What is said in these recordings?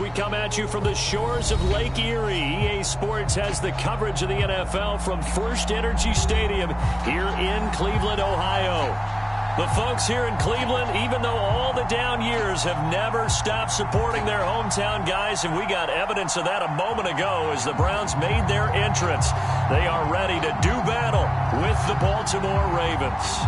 We come at you from the shores of Lake Erie. EA Sports has the coverage of the NFL from First Energy Stadium here in Cleveland, Ohio. The folks here in Cleveland, even though all the down years, have never stopped supporting their hometown guys, and we got evidence of that a moment ago as the Browns made their entrance. They are ready to do battle with the Baltimore Ravens.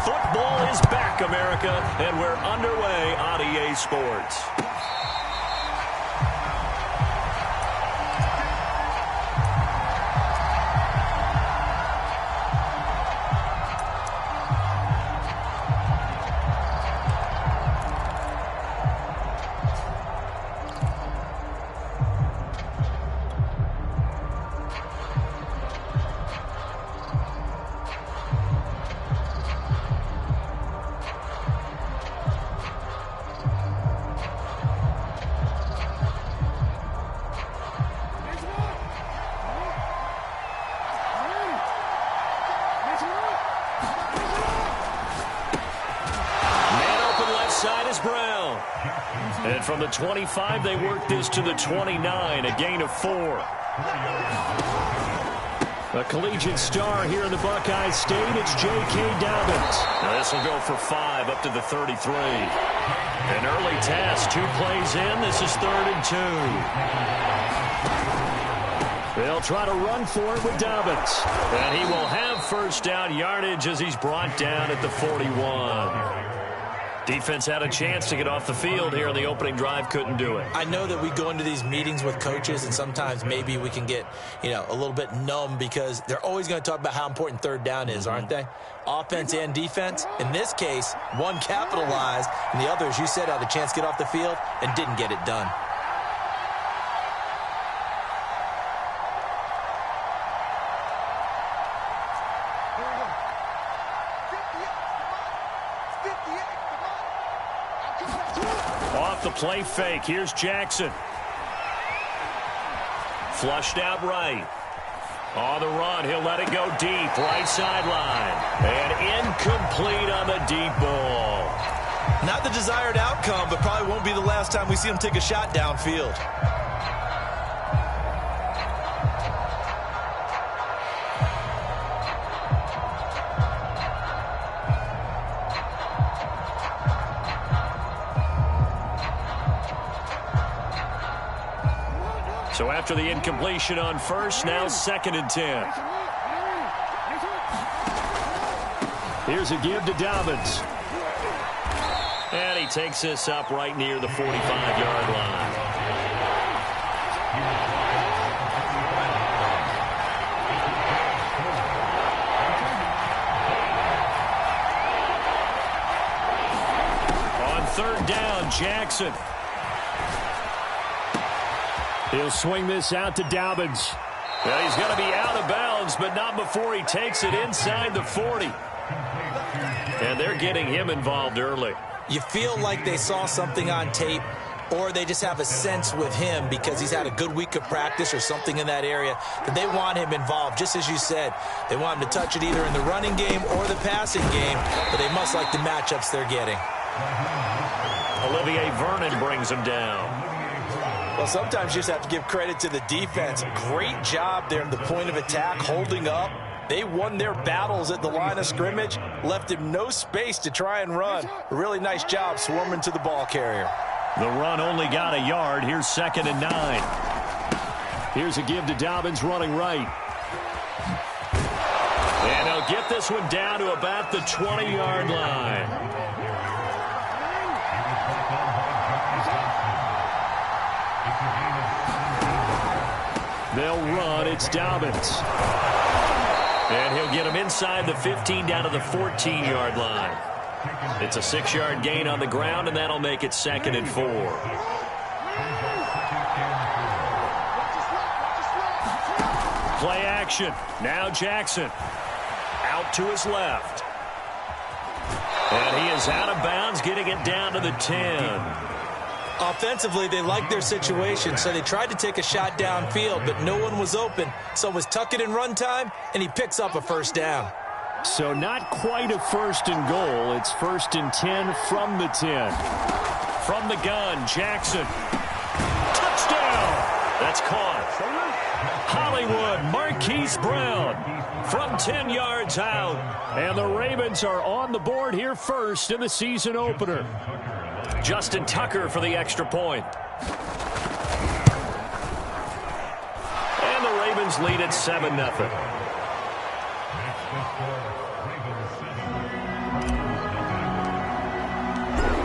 Football is back, America, and we're underway on EA Sports. And from the 25, they work this to the 29, a gain of 4. A collegiate star here in the Buckeye State, it's J.K. Dobbins. Now this will go for 5 up to the 33. An early test, 2 plays in, this is 3rd and 2. They'll try to run for it with Dobbins. And he will have first down yardage as he's brought down at the 41. Defense had a chance to get off the field here in the opening drive, couldn't do it. I know that we go into these meetings with coaches, and sometimes maybe we can get, a little bit numb because they're always going to talk about how important 3rd down is, aren't they? Offense and defense. In this case, one capitalized, and the other, as you said, had a chance to get off the field and didn't get it done. The play fake. Here's Jackson. Flushed out right. On the run, he'll let it go deep. Right sideline. And incomplete on the deep ball. Not the desired outcome, but probably won't be the last time we see him take a shot downfield. So after the incompletion on first, now 2nd and 10. Here's a give to Dobbins. And he takes this up right near the 45-yard line. On 3rd down, Jackson. He'll swing this out to Dobbins. Well, he's going to be out of bounds, but not before he takes it inside the 40. And they're getting him involved early. You feel like they saw something on tape, or they just have a sense with him because he's had a good week of practice or something in that area that they want him involved. Just as you said, they want him to touch it either in the running game or the passing game, but they must like the matchups they're getting. Olivier Vernon brings him down. Well, sometimes you just have to give credit to the defense. Great job there at the point of attack, holding up. They won their battles at the line of scrimmage, left him no space to try and run. A really nice job swarming to the ball carrier. The run only got a yard. Here's 2nd and 9. Here's a give to Dobbins running right. And he'll get this one down to about the 20-yard line. They'll run. It's Dobbins. And he'll get him inside the 15 down to the 14-yard line. It's a 6-yard gain on the ground, and that'll make it 2nd and 4. Play action. Now Jackson. Out to his left. And he is out of bounds, getting it down to the 10. Offensively, they liked their situation, so they tried to take a shot downfield, but no one was open. So it was tuck it and run time, and he picks up a first down. So not quite a first and goal. It's 1st and 10 from the 10. From the gun, Jackson. Touchdown! That's caught. Hollywood, Marquise Brown from 10 yards out. And the Ravens are on the board here first in the season opener. Justin Tucker for the extra point. And the Ravens lead at 7-0.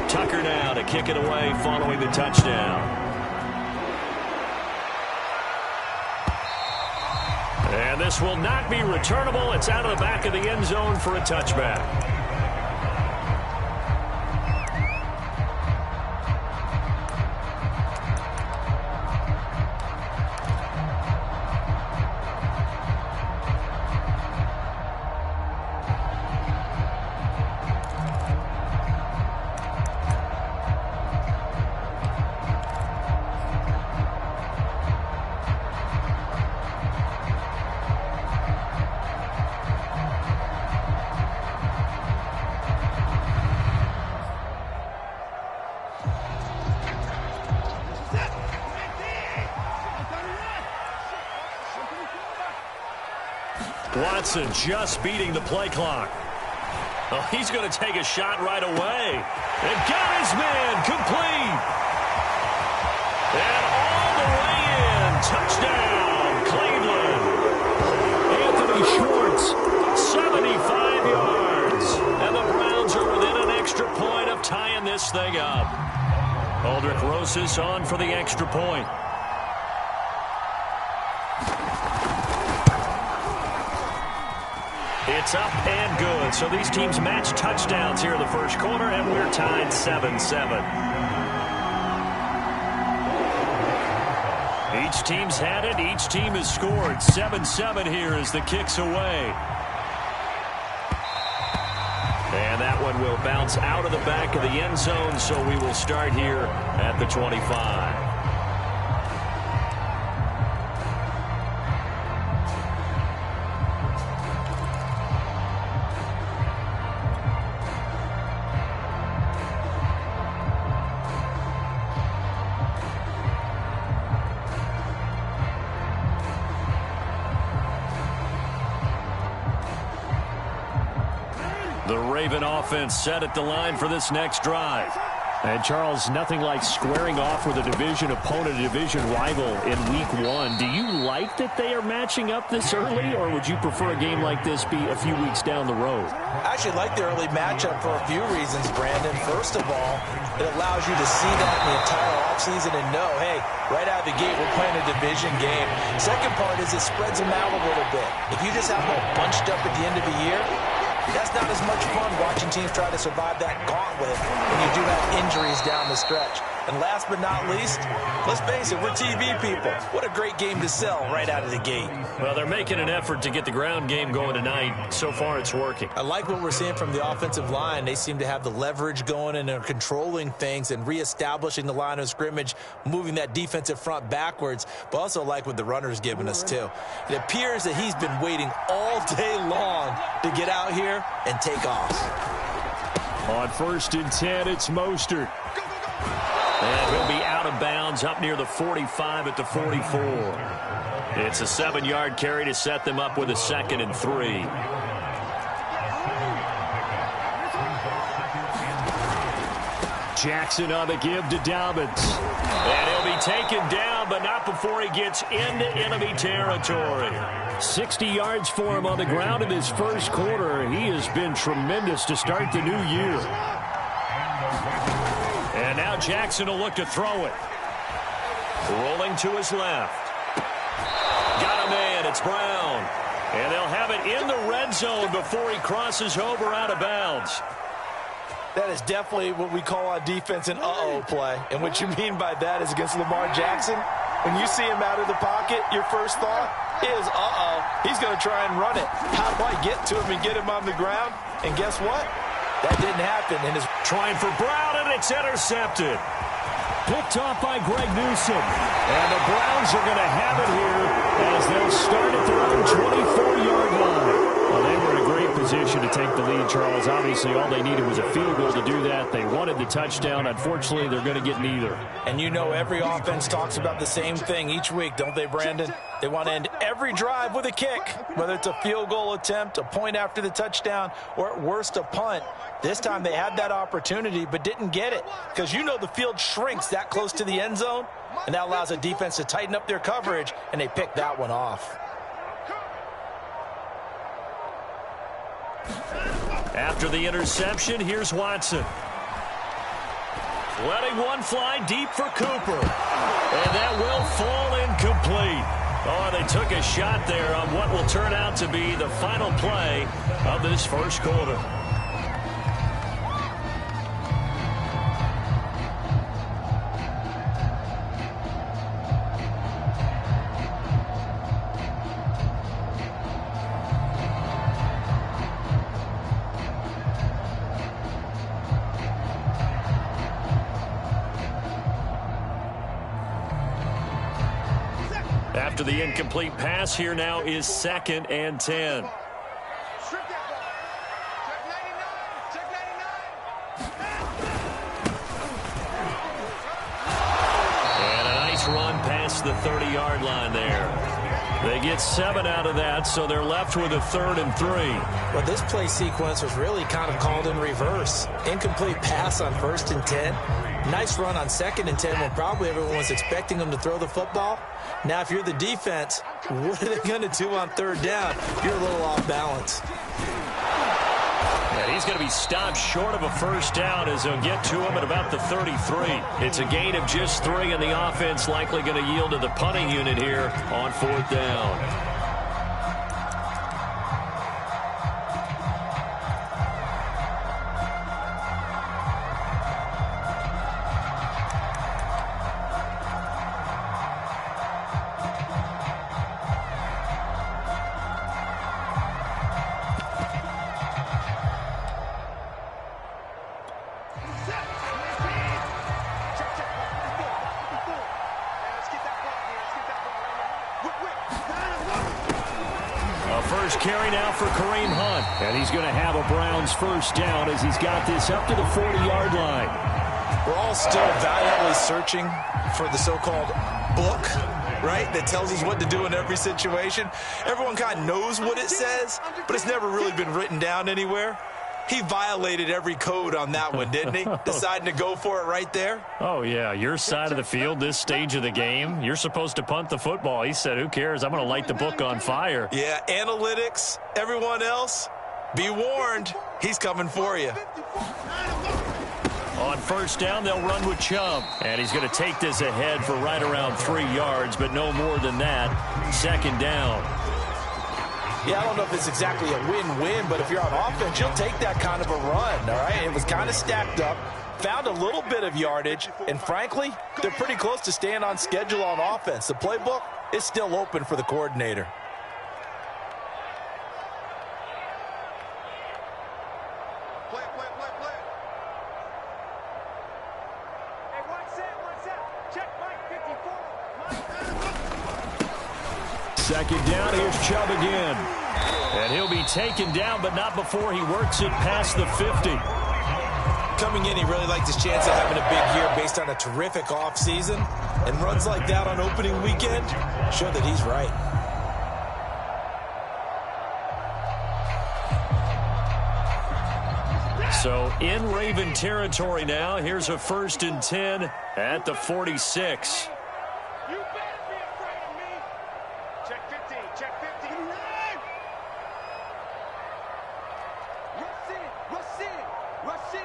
Tucker now to kick it away following the touchdown. And this will not be returnable. It's out of the back of the end zone for a touchback. Watson just beating the play clock. Oh, he's going to take a shot right away. And got his man complete. And all the way in. Touchdown, Cleveland. Anthony Schwartz, 75 yards. And the Browns are within an extra point of tying this thing up. Aldrick Rosas on for the extra point. It's up and good. So these teams match touchdowns here in the first quarter, and we're tied 7-7. Each team's had it. Each team has scored. 7-7 here as the kick's away. And that one will bounce out of the back of the end zone, so we will start here at the 25. The Raven offense set at the line for this next drive. And, Charles, nothing like squaring off with a division opponent, a division rival in Week 1. Do you like that they are matching up this early, or would you prefer a game like this be a few weeks down the road? I actually like the early matchup for a few reasons, Brandon. First of all, it allows you to see that in the entire offseason and know, hey, right out of the gate, we're playing a division game. Second part is it spreads them out a little bit. If you just have them all bunched up at the end of the year, that's not as much fun watching teams try to survive that gauntlet when you do have injuries down the stretch. And last but not least, let's face it, we're TV people. What a great game to sell right out of the gate. Well, they're making an effort to get the ground game going tonight. So far, it's working. I like what we're seeing from the offensive line. They seem to have the leverage going and are controlling things and reestablishing the line of scrimmage, moving that defensive front backwards, but also like what the runner's giving us, too. It appears that he's been waiting all day long to get out here and take off. On 1st and 10, it's Mostert. And he'll be out of bounds up near the 45 at the 44. It's a 7-yard carry to set them up with a 2nd and 3. Jackson on the give to Dobbins. And he'll be taken down, but not before he gets into enemy territory. 60 yards for him on the ground in his first quarter. He has been tremendous to start the new year. And now Jackson will look to throw it. Rolling to his left. Got a man. It's Brown. And they'll have it in the red zone before he crosses over out of bounds. That is definitely what we call on defense an uh-oh play. And what you mean by that is against Lamar Jackson, When you see him out of the pocket, your first thought is, uh-oh, he's going to try and run it. How do I get to him and get him on the ground? And guess what? That didn't happen. And his trying for Brown, and it's intercepted. Picked off by Greg Newsome. And the Browns are going to have it here as they'll start at their own 24-yard line. Well, they were in a great position to take the lead, Charles. Obviously, all they needed was a field goal to do that. They wanted the touchdown. Unfortunately, they're going to get neither. And you know every offense talks about the same thing each week, don't they, Brandon? They want to end every drive with a kick, whether it's a field goal attempt, a point after the touchdown, or at worst a punt. This time they had that opportunity but didn't get it because you know the field shrinks that close to the end zone, and that allows a defense to tighten up their coverage, and they picked that one off. After the interception, here's Watson. Letting one fly deep for Cooper. And that will fall incomplete. Oh, they took a shot there on what will turn out to be the final play of this first quarter. After the incomplete pass, here now is 2nd and 10. And a nice run past the 30-yard line there. They get 7 out of that, so they're left with a 3rd and 3. Well, this play sequence was really kind of called in reverse. Incomplete pass on 1st and 10. Nice run on 2nd and 10 when probably everyone was expecting them to throw the football. Now, if you're the defense, what are they going to do on 3rd down? You're a little off balance. And he's going to be stopped short of a first down as they'll get to him at about the 33. It's a gain of just 3, and the offense likely going to yield to the punting unit here on 4th down. Carry now for Kareem Hunt. And he's going to have a Browns first down as he's got this up to the 40-yard line. We're all still valiantly searching for the so-called book, right, that tells us what to do in every situation. Everyone kind of knows what it says, but it's never really been written down anywhere. He violated every code on that one, didn't he? Deciding to go for it right there. Oh, yeah. Your side of the field, this stage of the game, you're supposed to punt the football. He said, who cares? I'm going to light the book on fire. Yeah, analytics, everyone else, be warned. He's coming for you. On first down, they'll run with Chubb. And he's going to take this ahead for right around 3 yards, but no more than that. 2nd down. Yeah, I don't know if it's exactly a win-win, but if you're on offense, you'll take that kind of a run, all right? It was kind of stacked up, found a little bit of yardage, and frankly, they're pretty close to staying on schedule on offense. The playbook is still open for the coordinator. Play. Hey, what's that? Check Mike 54. 2nd down, here's Chubb again. And he'll be taken down, but not before he works it past the 50. Coming in, he really liked his chance of having a big year based on a terrific offseason. And runs like that on opening weekend show that he's right. So in Raven territory now, here's a 1st and 10 at the 46. You better be afraid of me. Check 15. Rush in.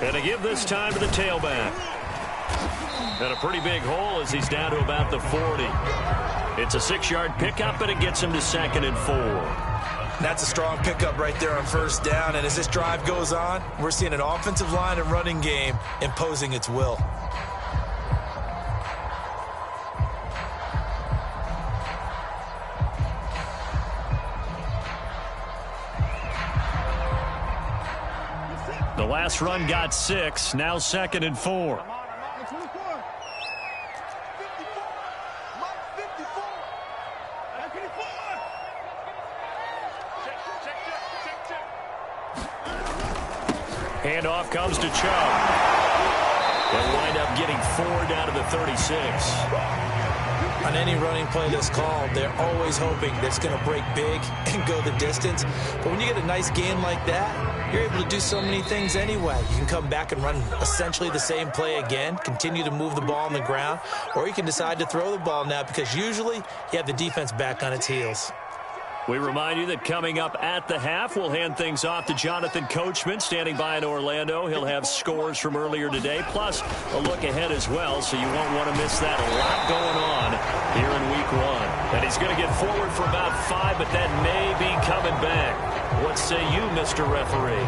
And to give this time to the tailback. And a pretty big hole as he's down to about the 40. It's a 6-yard pickup, and it gets him to 2nd and 4. That's a strong pickup right there on first down. And as this drive goes on, we're seeing an offensive line and running game imposing its will. The last run got 6. Now 2nd and 4. Handoff comes to Chubb. They'll wind up getting 4 down to the 36. On any running play that's called, they're always hoping that it's going to break big and go the distance. But when you get a nice gain like that, you're able to do so many things anyway. You can come back and run essentially the same play again, continue to move the ball on the ground, or you can decide to throw the ball now because usually you have the defense back on its heels. We remind you that coming up at the half, we'll hand things off to Jonathan Coachman, standing by in Orlando. He'll have scores from earlier today, plus a look ahead as well, so you won't want to miss that. A lot going on here in Week 1. And he's going to get forward for about 5, but that may be coming back. What say you, Mr. Referee?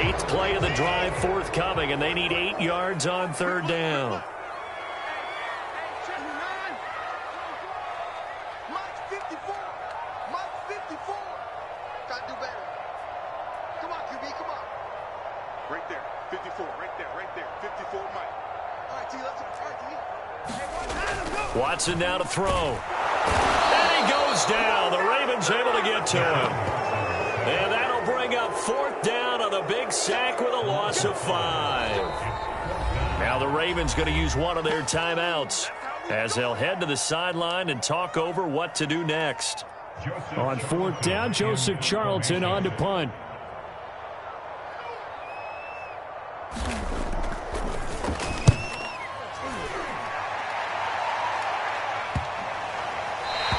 8th play of the drive forthcoming, and they need 8 yards on 3rd down. Watson now to throw. And he goes down. The Ravens able to get to him. And that'll bring up 4th down on a big sack with a loss of 5. Now the Ravens going to use one of their timeouts as they'll head to the sideline and talk over what to do next. On 4th down, Joseph Charlton on to punt.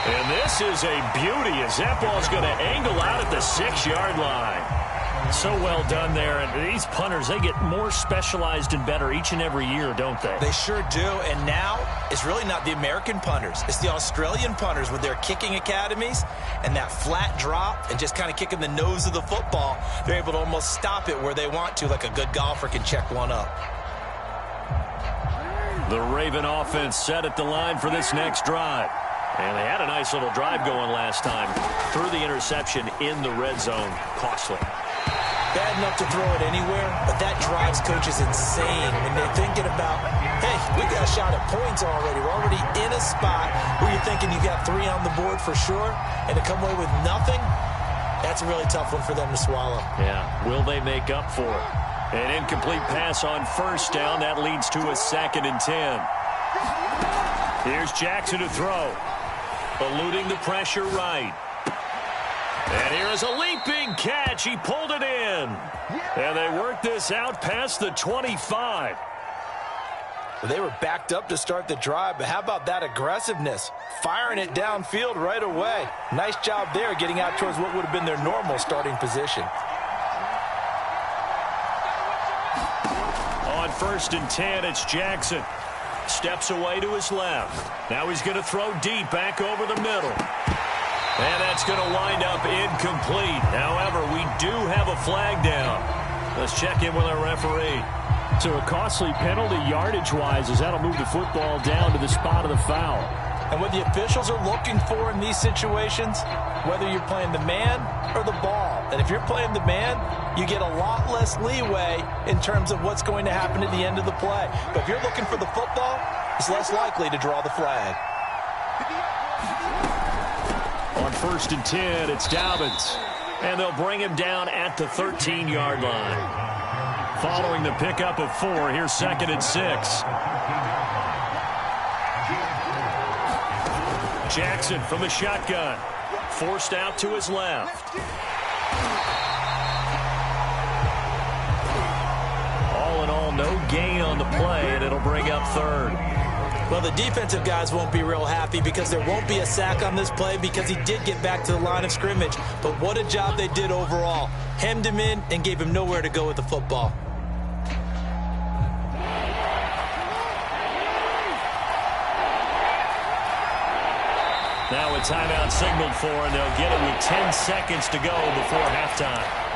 And this is a beauty as that ball's going to angle out at the 6-yard line. So well done there. And these punters, they get more specialized and better each and every year, don't they? They sure do. And now it's really not the American punters. It's the Australian punters with their kicking academies and that flat drop and just kind of kicking the nose of the football. They're able to almost stop it where they want to, like a good golfer can check one up. The Raven offense set at the line for this next drive. And they had a nice little drive going last time. Threw the interception in the red zone. Costly. Bad enough to throw it anywhere, but that drives coaches insane when they're thinking about, hey, we got a shot at points already. We're already in a spot where you're thinking you got 3 on the board for sure, and to come away with nothing, that's a really tough one for them to swallow. Yeah, will they make up for it? An incomplete pass on 1st down. That leads to a 2nd and 10. Here's Jackson to throw. Eluding the pressure right. And here is a leaping catch. He pulled it in. And they work this out past the 25. They were backed up to start the drive, but how about that aggressiveness? Firing it downfield right away. Nice job there getting out towards what would have been their normal starting position. On 1st and 10, it's Jackson. Steps away to his left. Now he's going to throw deep back over the middle. And that's going to wind up incomplete. However, we do have a flag down. Let's check in with our referee. So a costly penalty yardage-wise as that'll move the football down to the spot of the foul. And what the officials are looking for in these situations, whether you're playing the man or the ball. And if you're playing the man, you get a lot less leeway in terms of what's going to happen at the end of the play. But if you're looking for the football, it's less likely to draw the flag. On 1st and 10, it's Dobbins. And they'll bring him down at the 13-yard line. Following the pickup of 4, here's 2nd and 6. Jackson from the shotgun. Forced out to his left. All in all, no gain on the play, and it'll bring up 3rd. Well, the defensive guys won't be real happy because there won't be a sack on this play because he did get back to the line of scrimmage. But what a job they did overall. Hemmed him in and gave him nowhere to go with the football. Now a timeout signaled for, and they'll get it with 10 seconds to go before halftime.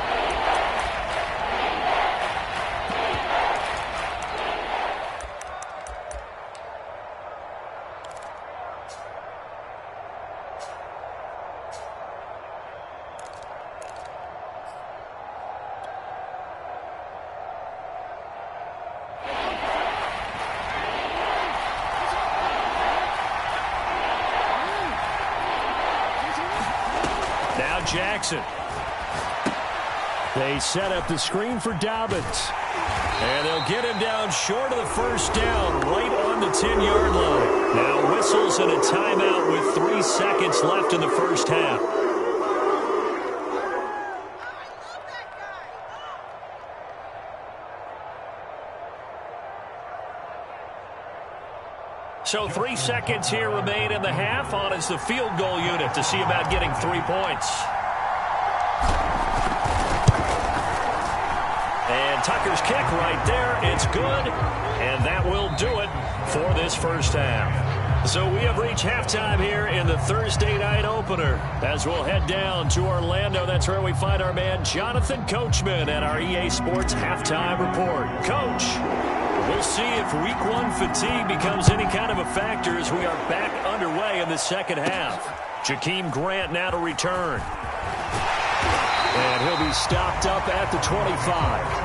Jackson. They set up the screen for Dobbins. And they'll get him down short of the first down, right on the 10-yard line. Now whistles and a timeout with 3 seconds left in the first half. So 3 seconds here remain in the half. On is the field goal unit to see about getting 3 points. And Tucker's kick right there. It's good. And that will do it for this first half. So we have reached halftime here in the Thursday night opener. As we'll head down to Orlando, that's where we find our man Jonathan Coachman at our EA Sports Halftime Report. Coach, we'll see if Week 1 fatigue becomes any kind of a factor as we are back underway in the second half. Jakeem Grant now to return. And he'll be stopped up at the 25.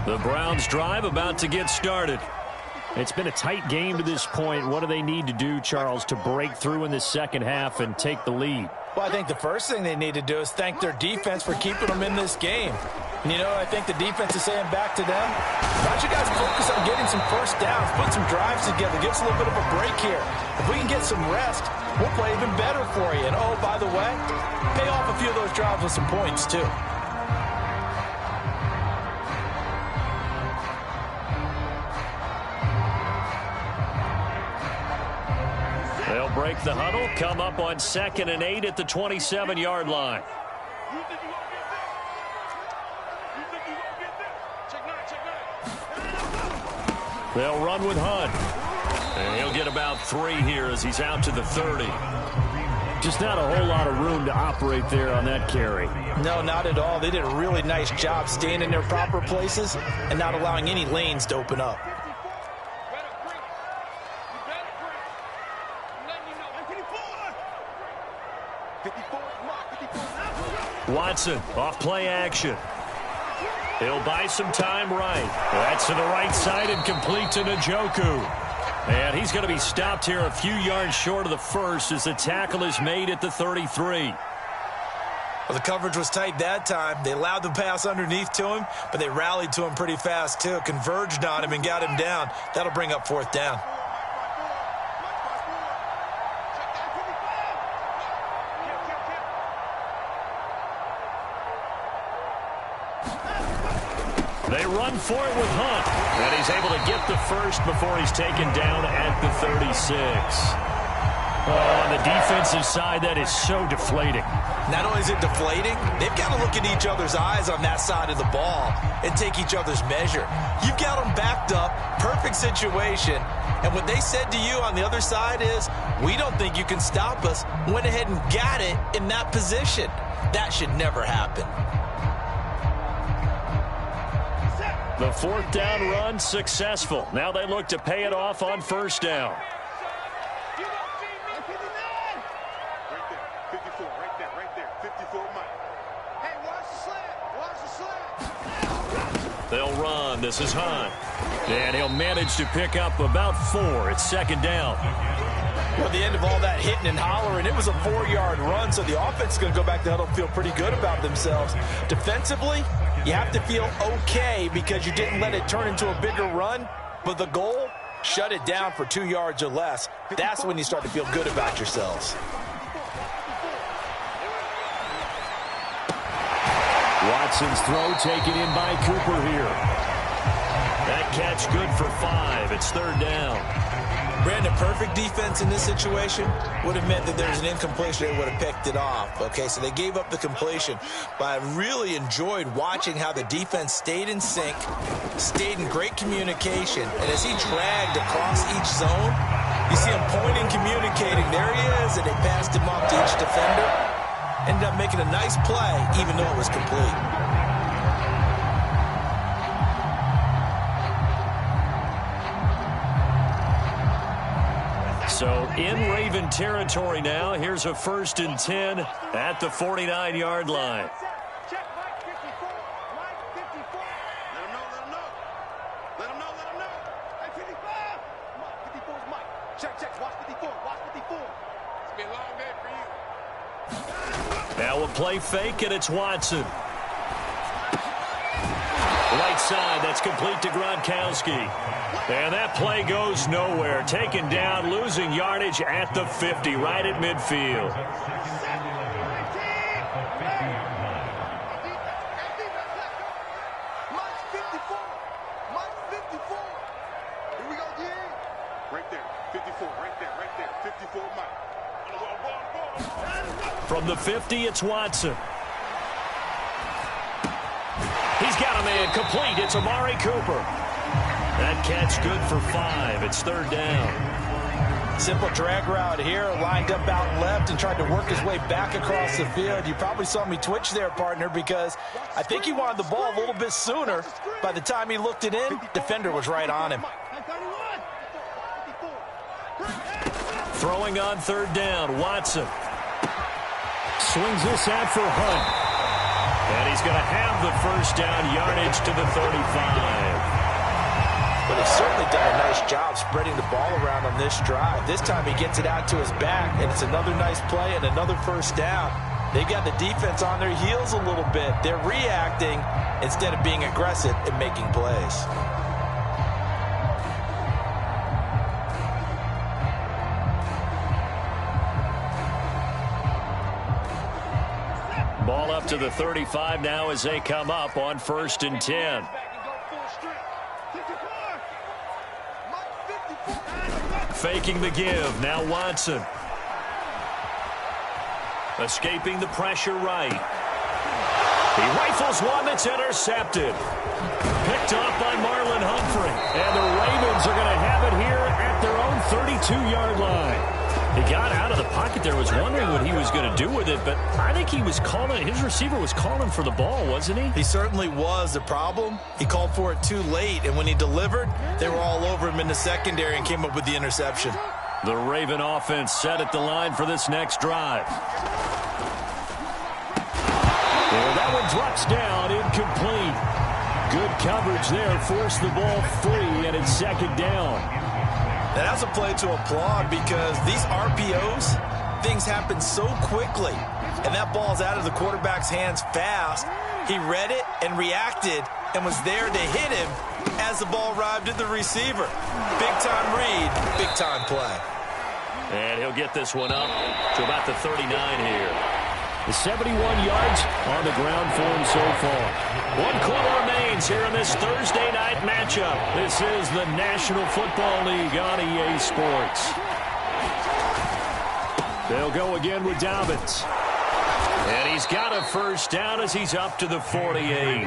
The Browns drive about to get started. It's been a tight game to this point. What do they need to do, Charles, to break through in the second half and take the lead? Well, I think the first thing they need to do is thank their defense for keeping them in this game. And, you know, I think the defense is saying back to them, why don't you guys focus on getting some first downs, put some drives together, give us a little bit of a break here. If we can get some rest, we'll play even better for you. And, oh, by the way, pay off a few of those drives with some points, too. They'll break the huddle, come up on 2nd and 8 at the 27-yard line. They'll run with Hunt. And he'll get about 3 here as he's out to the 30. Just not a whole lot of room to operate there on that carry. No, not at all. They did a really nice job staying in their proper places and not allowing any lanes to open up. Watson off play action. He'll buy some time right. That's to the right side and complete to Njoku. And he's going to be stopped here a few yards short of the first as the tackle is made at the 33. Well, the coverage was tight that time. They allowed the pass underneath to him, but they rallied to him pretty fast, too. Converged on him and got him down. That'll bring up 4th down. They run for it with Hunt, and he's able to get the first before he's taken down at the 36. Oh, on the defensive side, that is so deflating. Not only is it deflating, they've got to look at each other's eyes on that side of the ball and take each other's measure. You've got them backed up, perfect situation, and what they said to you on the other side is, we don't think you can stop us. Went ahead and got it in that position. That should never happen. The 4th down run successful. Now they look to pay it off on 1st down. They'll run. This is Hunt. And he'll manage to pick up about 4. It's 2nd down. Well, the end of all that hitting and hollering, it was a 4-yard run, so the offense is going to go back to huddle and feel pretty good about themselves. Defensively, you have to feel okay because you didn't let it turn into a bigger run, but the goal, shut it down for 2 yards or less. That's when you start to feel good about yourselves. Watson's throw taken in by Cooper here. That catch good for 5. It's third down. Brandon, perfect defense in this situation would have meant that there's an incompletion. They would have picked it off. Okay, so they gave up the completion. But I really enjoyed watching how the defense stayed in sync, stayed in great communication. And as he dragged across each zone, you see him pointing, communicating. There he is, and they passed him off to each defender. Ended up making a nice play, even though it was complete. So in Raven territory now. Here's a 1st and 10 at the 49-yard line. Check Mike 54. Mike 54. Let him know. Let him know. Hey, 55. Mike 54 is Mike. Check. Watch 54. Watch 54. It's been a long day for you. Now we'll play fake, and it's Watson. Right side, that's complete to Gronkowski. And that play goes nowhere. Taken down, losing yardage at the 50, right at midfield. Mike 54. Mike 54. Here we go, D. Right there. 54. Right there. 54 Mike. From the 50, it's Watson. He's got a man complete. It's Amari Cooper. That catch good for 5. It's third down. Simple drag route here, lined up out left and tried to work his way back across the field. You probably saw me twitch there, partner, because I think he wanted the ball a little bit sooner. By the time he looked it in, defender was right on him. Throwing on third down, Watson. Swings this out for Hunt. And he's going to have the first down, yardage to the 35. But he's certainly done a nice job spreading the ball around on this drive. This time he gets it out to his back, and it's another nice play and another first down. They've got the defense on their heels a little bit. They're reacting instead of being aggressive and making plays. Ball up to the 35 now as they come up on 1st and 10. Faking the give. Now Watson. Escaping the pressure right. He rifles one that's intercepted. Picked off by Marlon Humphrey. And the Ravens are going to have it here at their own 32-yard line. He got out of the pocket there. Was wondering what he was going to do with it, but I think he was calling. His receiver was calling for the ball, wasn't he? He certainly was. The problem, he called for it too late, and when he delivered, they were all over him in the secondary and came up with the interception. The Raven offense set at the line for this next drive. Well, that one drops down, incomplete. Good coverage there, forced the ball free, and it's second down. And that's a play to applaud because these RPOs, things happen so quickly. And that ball's out of the quarterback's hands fast. He read it and reacted and was there to hit him as the ball arrived at the receiver. Big-time read, big-time play. And he'll get this one up to about the 39 here. The 71 yards on the ground for him so far. 1 quarter remains here in this Thursday night matchup. This is the National Football League on EA Sports. They'll go again with Dobbins. And he's got a first down as he's up to the 48.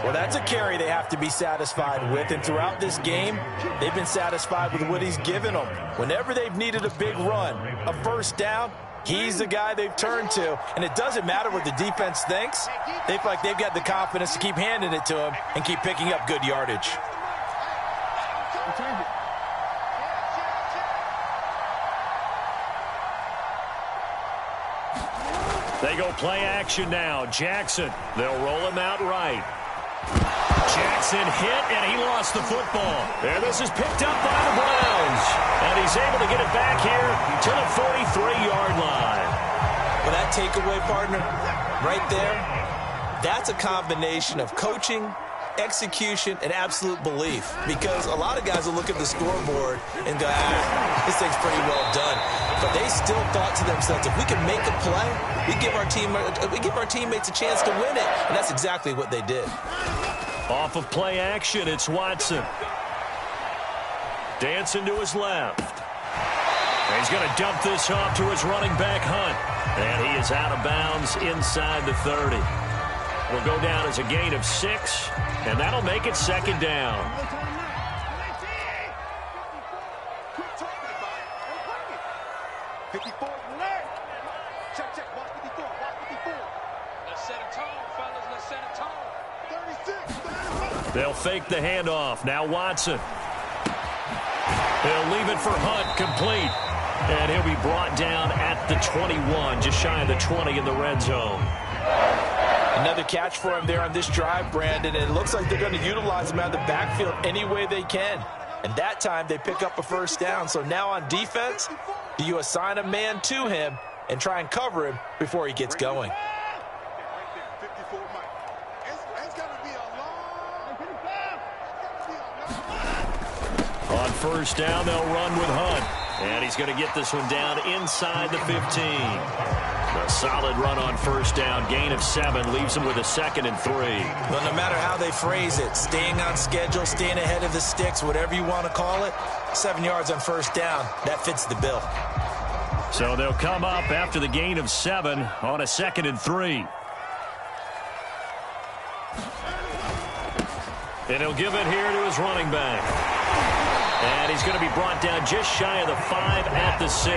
Well, that's a carry they have to be satisfied with. And throughout this game, they've been satisfied with what he's given them. Whenever they've needed a big run, a first down, he's the guy they've turned to. And it doesn't matter what the defense thinks. They feel like they've got the confidence to keep handing it to him and keep picking up good yardage. They go play action now. Jackson, they'll roll him out right. Jackson hit, and he lost the football. And this is picked up by the Browns. And he's able to get it back here to the 43-yard line. Well, that takeaway, partner, right there, that's a combination of coaching, execution, and absolute belief. Because a lot of guys will look at the scoreboard and go, this thing's pretty well done. But they still thought to themselves, if we can make a play, we give our teammates a chance to win it. And that's exactly what they did. Off of play action, it's Watson. Dancing to his left. And he's going to dump this off to his running back, Hunt. And he is out of bounds inside the 30. It'll go down as a gain of 6, and that'll make it second down. They'll fake the handoff. Now Watson. He'll leave it for Hunt, complete. And he'll be brought down at the 21, just shy of the 20 in the red zone. Another catch for him there on this drive, Brandon. And it looks like they're going to utilize him out of the backfield any way they can. And that time they pick up a first down. So now on defense, do you assign a man to him and try and cover him before he gets going? On first down, they'll run with Hunt. And he's going to get this one down inside the 15. A solid run on first down. Gain of 7 leaves him with a 2nd and 3. Well, no matter how they phrase it, staying on schedule, staying ahead of the sticks, whatever you want to call it, 7 yards on first down, that fits the bill. So they'll come up after the gain of 7 on a 2nd and 3. And he'll give it here to his running back. And he's going to be brought down just shy of the 5 at the 6.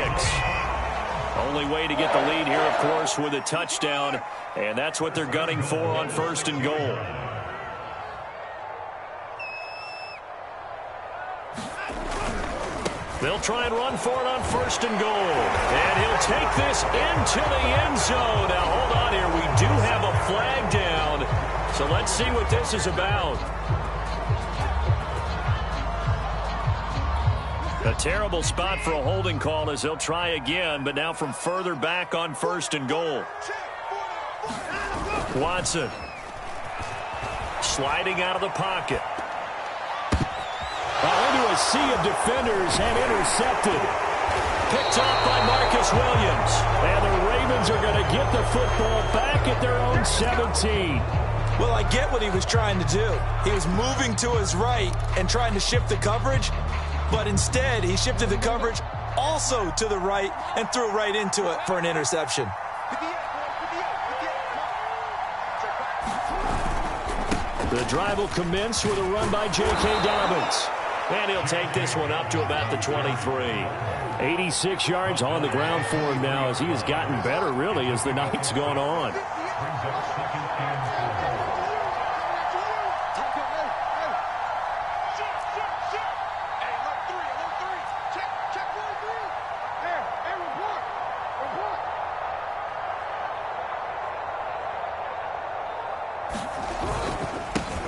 Only way to get the lead here, of course, with a touchdown. And that's what they're gunning for on first and goal. They'll try and run for it on first and goal. And he'll take this into the end zone. Now, hold on here. We do have a flag down. So let's see what this is about. A terrible spot for a holding call as they'll try again, but now from further back on first and goal. Watson sliding out of the pocket. Into a sea of defenders and intercepted. Picked off by Marcus Williams. And the Ravens are going to get the football back at their own 17. Well, I get what he was trying to do. He was moving to his right and trying to shift the coverage. But instead, he shifted the coverage also to the right and threw right into it for an interception. The drive will commence with a run by J.K. Dobbins. And he'll take this one up to about the 23. 86 yards on the ground for him now as he has gotten better, really, as the night's gone on.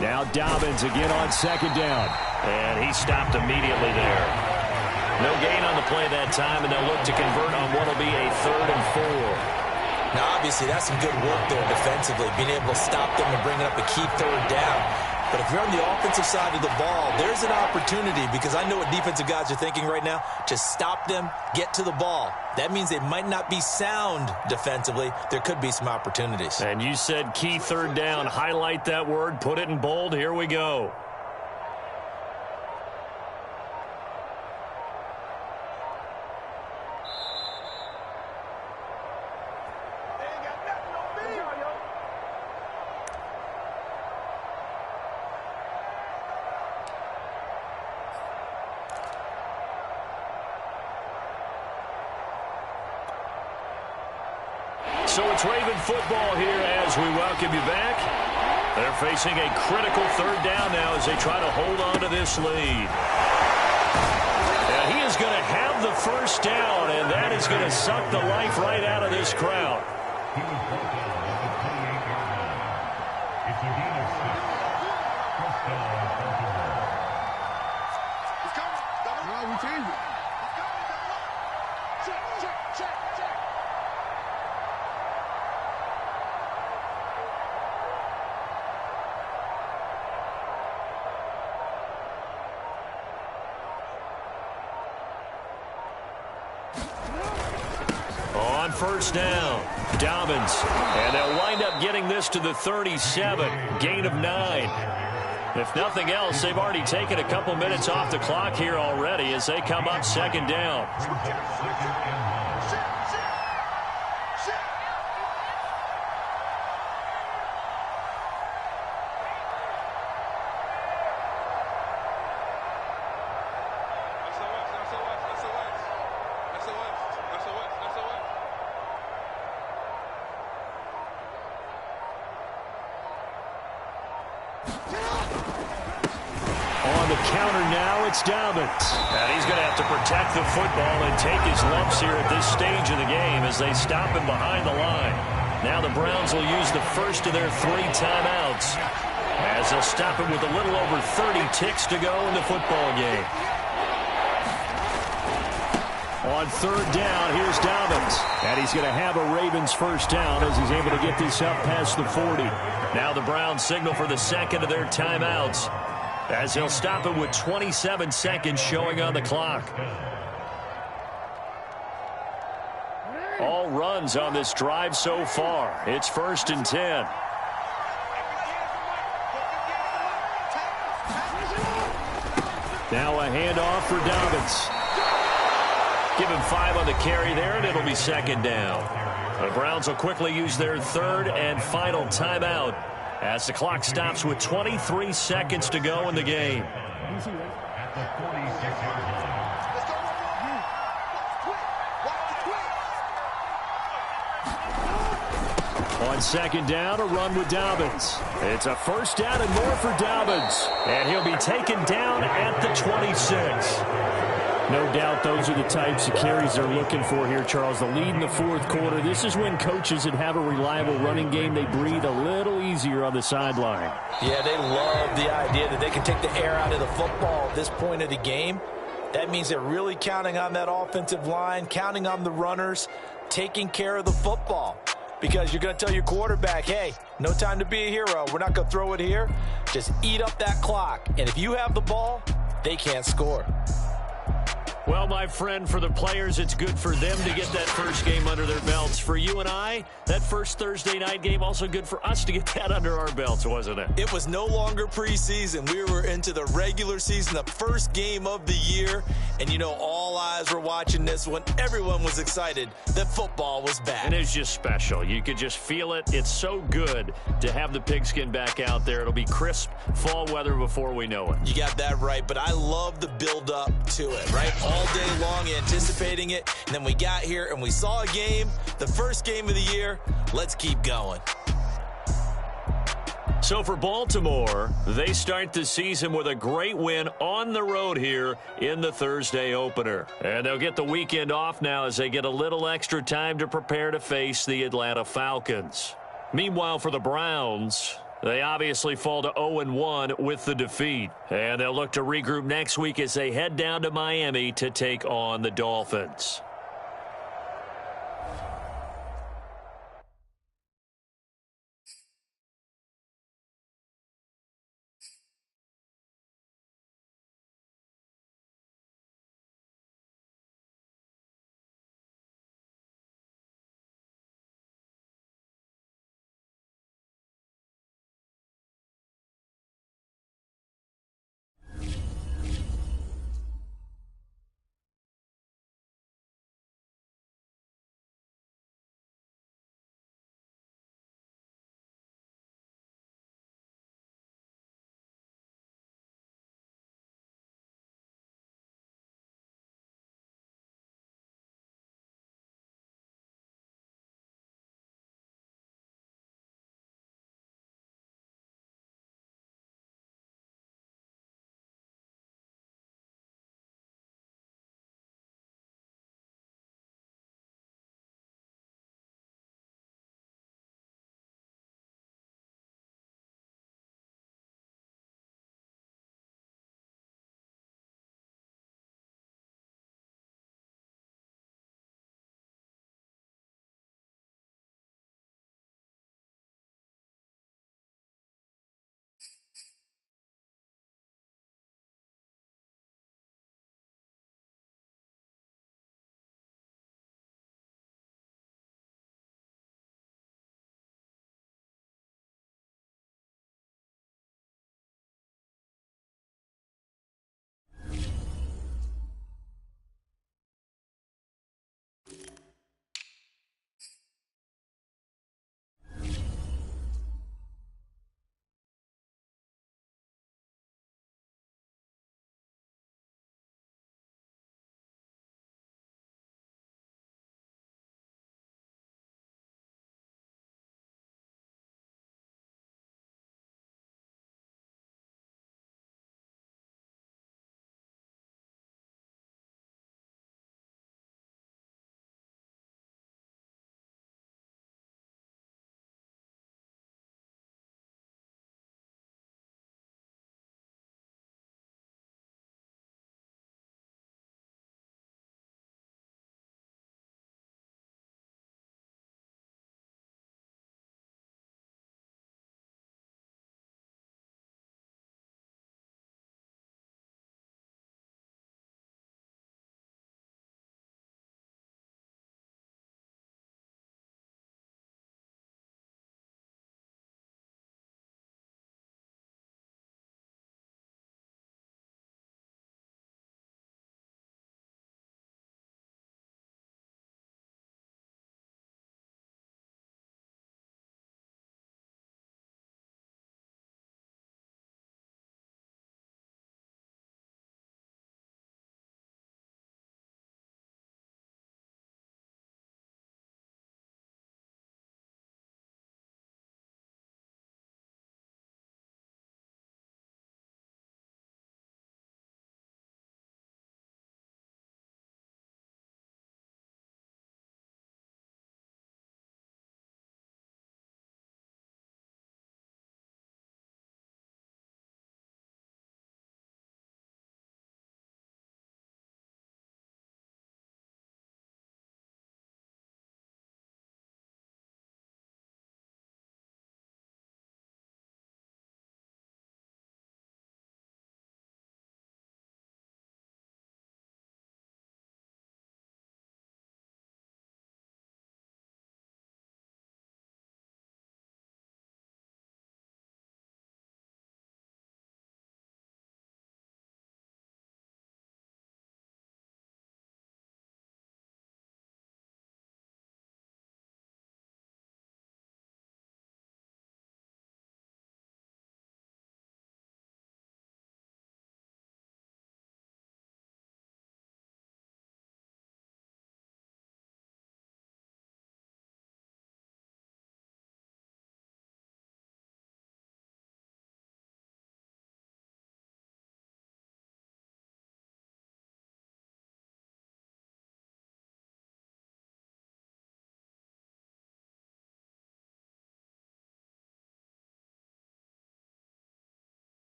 Now Dobbins again on second down. And he stopped immediately there. No gain on the play that time, and they'll look to convert on what will be a 3rd and 4. Now, obviously, that's some good work there defensively, being able to stop them and bring up a key 3rd down. But if you're on the offensive side of the ball, there's an opportunity, because I know what defensive guys are thinking right now, to stop them, get to the ball. That means they might not be sound defensively. There could be some opportunities. And you said key 3rd down. Highlight that word. Put it in bold. Here we go. So it's Raven football here as we welcome you back. They're facing a critical 3rd down now as they try to hold on to this lead. Now he is going to have the first down, and that is going to suck the life right out of this crowd. On first down, Dobbins. And they'll wind up getting this to the 37. Gain of 9. If nothing else, they've already taken a couple minutes off the clock here already as they come up second down. On the counter now, it's Dobbins. And he's going to have to protect the football and take his lumps here at this stage of the game as they stop him behind the line. Now the Browns will use the first of their 3 timeouts as they'll stop him with a little over 30 ticks to go in the football game. On third down, here's Dobbins. And he's going to have a Ravens first down as he's able to get this up past the 40. Now the Browns signal for the second of their timeouts as he'll stop it with 27 seconds showing on the clock. All runs on this drive so far. It's 1st and 10. Now a handoff for Dobbins. Give him 5 on the carry there, and it'll be second down. The Browns will quickly use their third and final timeout as the clock stops with 23 seconds to go in the game. On second down, a run with Dobbins. It's a first down and more for Dobbins. And he'll be taken down at the 26. No doubt those are the types of carries they're looking for here, Charles. The lead in the fourth quarter. This is when coaches that have a reliable running game, they breathe a little easier on the sideline. Yeah, they love the idea that they can take the air out of the football at this point of the game. That means they're really counting on that offensive line, counting on the runners, taking care of the football. Because you're going to tell your quarterback, hey, no time to be a hero. We're not going to throw it here. Just eat up that clock. And if you have the ball, they can't score. Well, my friend, for the players, it's good for them to get that first game under their belts. For you and I, that first Thursday night game, also good for us to get that under our belts, wasn't it? It was no longer preseason. We were into the regular season, the first game of the year. And, you know, all eyes were watching this one. Everyone was excited that football was back. And it's just special. You could just feel it. It's so good to have the pigskin back out there. It'll be crisp fall weather before we know it. You got that right, but I love the build-up to it, right? All day long anticipating it, and then we got here and we saw a game, the first game of the year. Let's keep going. So for Baltimore, they start the season with a great win on the road here in the Thursday opener. And they'll get the weekend off now as they get a little extra time to prepare to face the Atlanta Falcons. Meanwhile, for the Browns, they obviously fall to 0-1 with the defeat. And they'll look to regroup next week as they head down to Miami to take on the Dolphins.